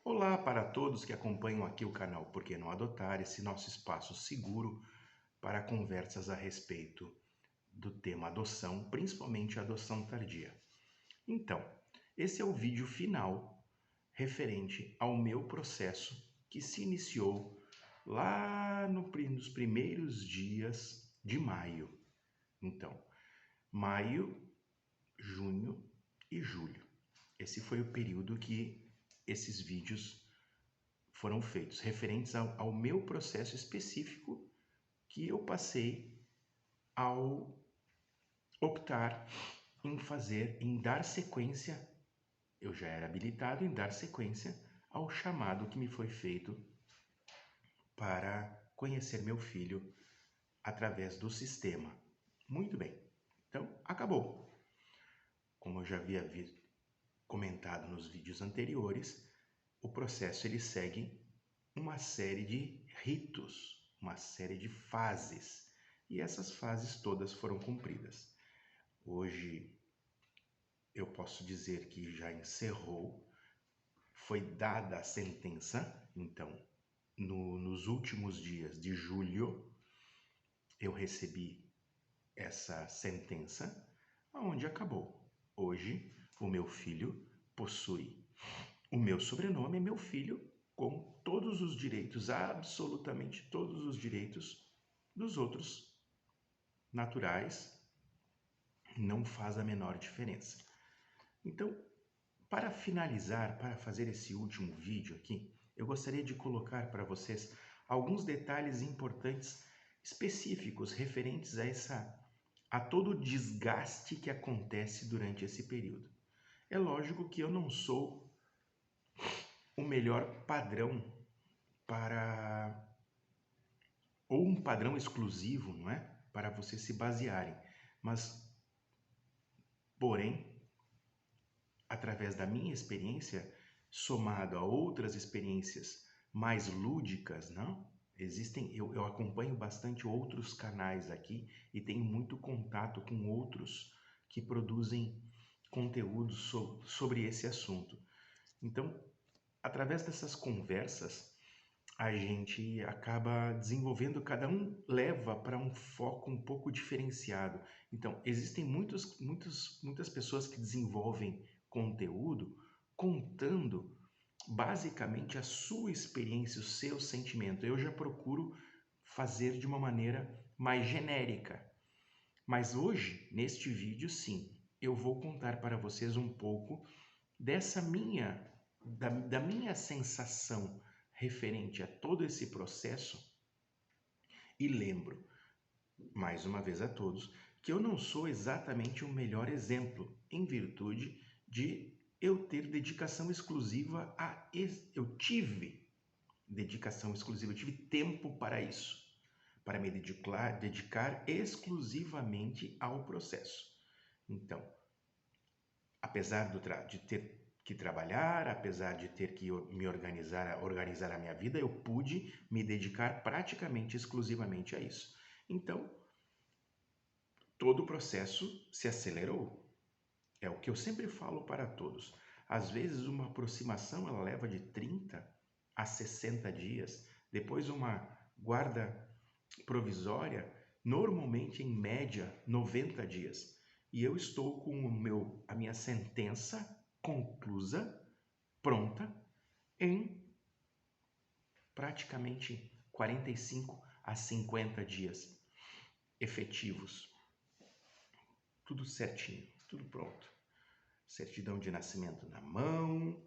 Olá para todos que acompanham aqui o canal Por que Não Adotar, esse nosso espaço seguro para conversas a respeito do tema adoção, principalmente adoção tardia. Então, esse é o vídeo final referente ao meu processo que se iniciou lá nos primeiros dias de maio. Então, maio, junho e julho. Esse foi o período que esses vídeos foram feitos, referentes ao meu processo específico que eu passei ao optar em dar sequência, eu já era habilitado em dar sequência ao chamado que me foi feito para conhecer meu filho através do sistema. Muito bem, então acabou. Como eu já havia comentado nos vídeos anteriores, o processo ele segue uma série de ritos, uma série de fases, e essas fases todas foram cumpridas. Hoje eu posso dizer que já encerrou, foi dada a sentença, então nos últimos dias de julho eu recebi essa sentença, aonde acabou. Hoje o meu filho possui o meu sobrenome, é meu filho, com todos os direitos, absolutamente todos os direitos dos outros naturais, não faz a menor diferença. Então, para finalizar, para fazer esse último vídeo aqui, eu gostaria de colocar para vocês alguns detalhes importantes específicos referentes a todo o desgaste que acontece durante esse período. É lógico que eu não sou o melhor padrão para ou um padrão exclusivo, não é? Para vocês se basearem. Mas, porém, através da minha experiência, somado a outras experiências mais lúdicas, não? Eu acompanho bastante outros canais aqui e tenho muito contato com outros que produzem conteúdo sobre esse assunto. Então, através dessas conversas, a gente acaba desenvolvendo, cada um leva para um foco um pouco diferenciado. Então, existem muitas pessoas que desenvolvem conteúdo contando basicamente a sua experiência, o seu sentimento. Eu já procuro fazer de uma maneira mais genérica. Mas hoje, neste vídeo, sim, eu vou contar para vocês um pouco da minha sensação referente a todo esse processo, e lembro, mais uma vez a todos, que eu não sou exatamente o melhor exemplo, em virtude de eu ter dedicação exclusiva eu tive dedicação exclusiva, eu tive tempo para isso, para me dedicar exclusivamente ao processo. Então, apesar de ter que trabalhar, apesar de ter que me organizar a minha vida, eu pude me dedicar praticamente exclusivamente a isso. Então, todo o processo se acelerou. É o que eu sempre falo para todos. Às vezes uma aproximação ela leva de 30 a 60 dias, depois uma guarda provisória, normalmente em média 90 dias. E eu estou com a minha sentença conclusa, pronta, em praticamente 45 a 50 dias efetivos. Tudo certinho, tudo pronto. Certidão de nascimento na mão,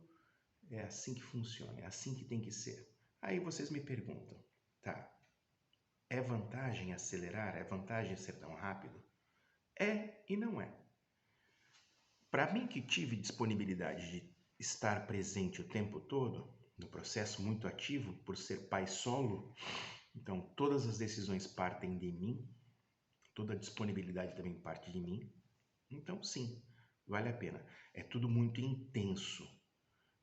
é assim que funciona, é assim que tem que ser. Aí vocês me perguntam, tá, é vantagem acelerar? É vantagem ser tão rápido? É e não é. Para mim que tive disponibilidade de estar presente o tempo todo, no processo muito ativo, por ser pai solo, então todas as decisões partem de mim, toda a disponibilidade também parte de mim. Então sim, vale a pena. É tudo muito intenso.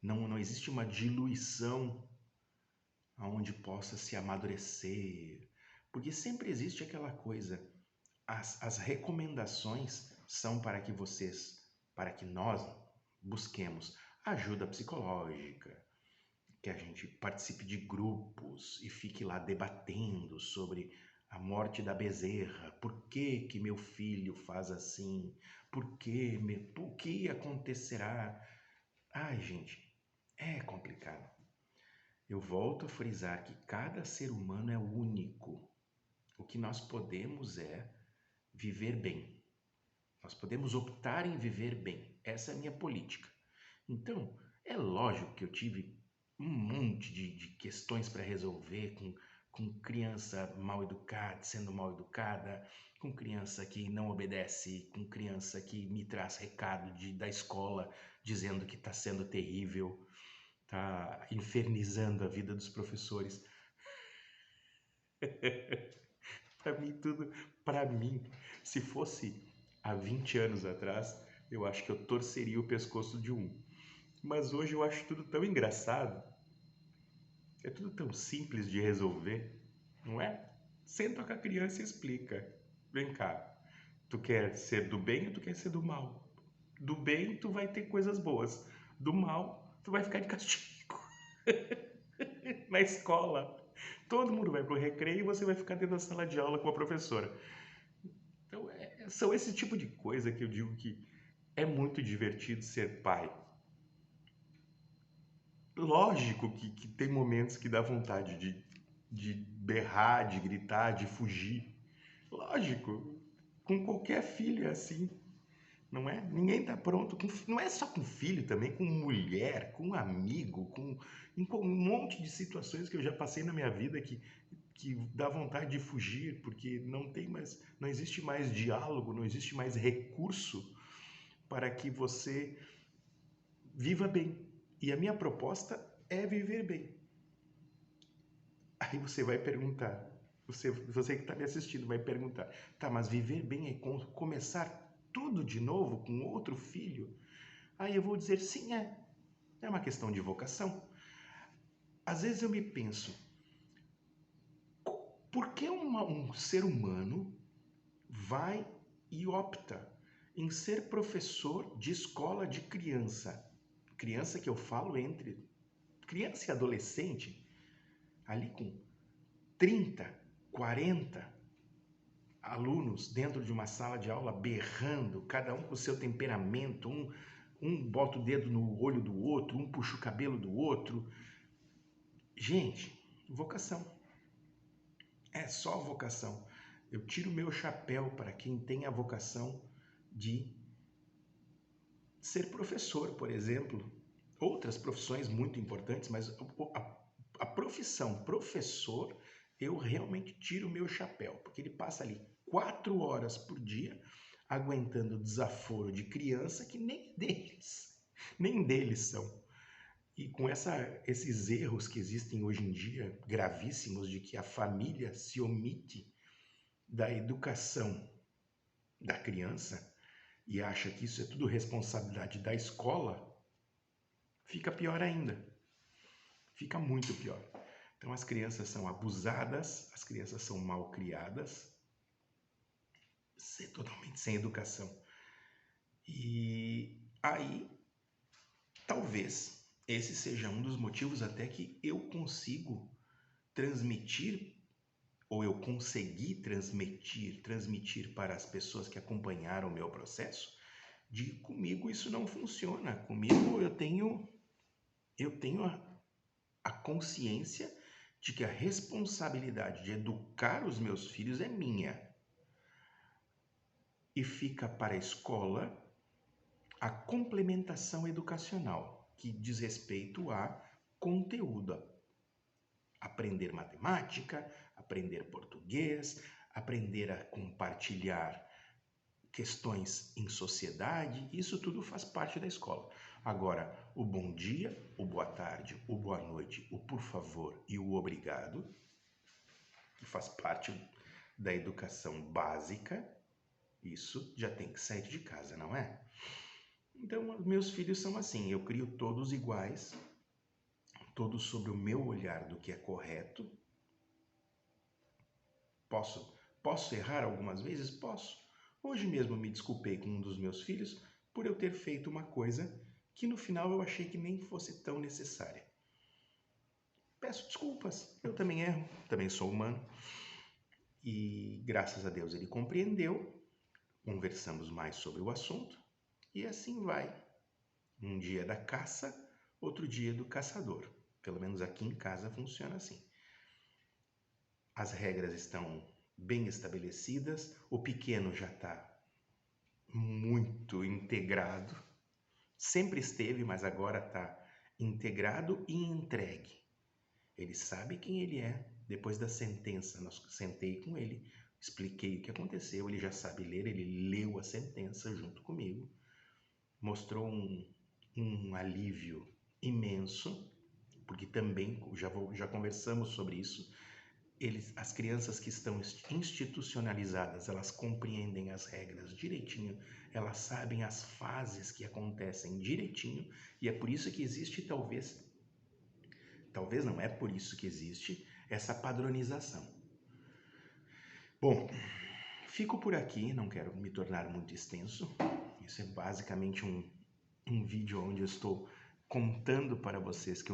Não existe uma diluição aonde possa se amadurecer, porque sempre existe aquela coisa. As recomendações são para que nós busquemos ajuda psicológica, que a gente participe de grupos e fique lá debatendo sobre a morte da Bezerra. Por que que meu filho faz assim? O que acontecerá? Ai, gente, é complicado. Eu volto a frisar que cada ser humano é único. O que nós podemos é viver bem. Nós podemos optar em viver bem. Essa é a minha política. Então, é lógico que eu tive um monte de questões para resolver com criança mal educada, sendo mal educada, com criança que não obedece, com criança que me traz recado da escola dizendo que está sendo terrível, está infernizando a vida dos professores. Para mim, tudo, para mim, se fosse há 20 anos atrás, eu acho que eu torceria o pescoço de um. Mas hoje eu acho tudo tão engraçado, é tudo tão simples de resolver, não é? Senta com a criança e explica. Vem cá, tu quer ser do bem ou tu quer ser do mal? Do bem tu vai ter coisas boas, do mal tu vai ficar de castigo. Na escola, todo mundo vai pro recreio e você vai ficar dentro da sala de aula com a professora. Então, são esse tipo de coisa que eu digo que é muito divertido ser pai. Lógico que tem momentos que dá vontade de berrar, de gritar, de fugir. Lógico, com qualquer filho é assim, não é? Ninguém tá pronto, não é só com filho também, com mulher, com amigo, com um monte de situações que eu já passei na minha vida que dá vontade de fugir, porque não existe mais diálogo, não existe mais recurso para que você viva bem. E a minha proposta é viver bem. Aí você vai perguntar, você que está me assistindo vai perguntar, tá, mas viver bem é começar tudo de novo com outro filho? Aí eu vou dizer, sim, é uma questão de vocação. Às vezes eu me penso, por que um ser humano vai e opta em ser professor de escola de criança? Criança que eu falo entre criança e adolescente, ali com 30, 40 alunos dentro de uma sala de aula berrando, cada um com o seu temperamento, um bota o dedo no olho do outro, um puxa o cabelo do outro. Gente, vocação. É só vocação. Eu tiro meu chapéu para quem tem a vocação de ser professor, por exemplo. Outras profissões muito importantes, mas a profissão professor, eu realmente tiro o meu chapéu, porque ele passa ali 4 horas por dia aguentando desaforo de criança que nem deles são. E com esses erros que existem hoje em dia, gravíssimos, de que a família se omite da educação da criança e acha que isso é tudo responsabilidade da escola, fica pior ainda. Fica muito pior. Então as crianças são abusadas, as crianças são mal criadas, totalmente sem educação. E aí, talvez esse seja um dos motivos até que eu consigo transmitir, ou eu consegui transmitir para as pessoas que acompanharam o meu processo, de comigo isso não funciona. Comigo eu tenho a consciência de que a responsabilidade de educar os meus filhos é minha. E fica para a escola a complementação educacional, que diz respeito a conteúdo. Aprender matemática, aprender português, aprender a compartilhar questões em sociedade, isso tudo faz parte da escola. Agora, o bom dia, o boa tarde, o boa noite, o por favor e o obrigado, que faz parte da educação básica, isso já tem que sair de casa, não é? Então, meus filhos são assim, eu crio todos iguais, todos sob o meu olhar do que é correto. Posso errar algumas vezes? Posso. Hoje mesmo me desculpei com um dos meus filhos por eu ter feito uma coisa que no final eu achei que nem fosse tão necessária. Peço desculpas, eu também erro, também sou humano. E graças a Deus ele compreendeu, conversamos mais sobre o assunto e assim vai. Um dia da caça, outro dia do caçador. Pelo menos aqui em casa funciona assim. As regras estão bem estabelecidas, o pequeno já está muito integrado. Sempre esteve, mas agora está integrado e entregue. Ele sabe quem ele é. Depois da sentença, nós sentei com ele, expliquei o que aconteceu. Ele já sabe ler, ele leu a sentença junto comigo. Mostrou um alívio imenso, porque também já conversamos sobre isso. As crianças que estão institucionalizadas, elas compreendem as regras direitinho, elas sabem as fases que acontecem direitinho, e é por isso que existe talvez não é por isso que existe essa padronização. Bom, fico por aqui, não quero me tornar muito extenso. Isso é basicamente um vídeo onde eu estou contando para vocês que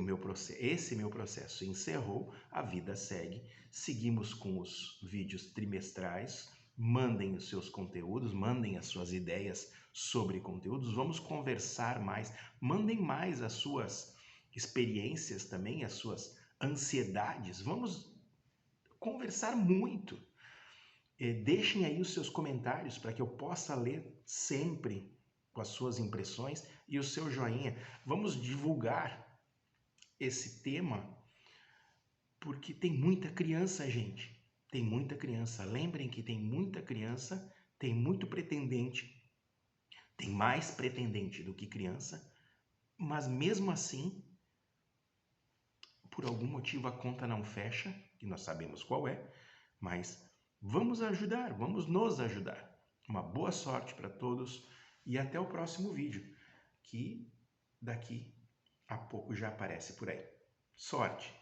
esse meu processo encerrou, a vida segue, seguimos com os vídeos trimestrais, mandem os seus conteúdos, mandem as suas ideias sobre conteúdos, vamos conversar mais, mandem mais as suas experiências também, as suas ansiedades, vamos conversar muito. Deixem aí os seus comentários para que eu possa ler sempre com as suas impressões e o seu joinha. Vamos divulgar esse tema porque tem muita criança, gente. Tem muita criança. Lembrem que tem muita criança, tem muito pretendente, tem mais pretendente do que criança, mas mesmo assim, por algum motivo a conta não fecha, que nós sabemos qual é, mas vamos ajudar, vamos nos ajudar. Uma boa sorte para todos e até o próximo vídeo, que daqui a pouco já aparece por aí. Sorte!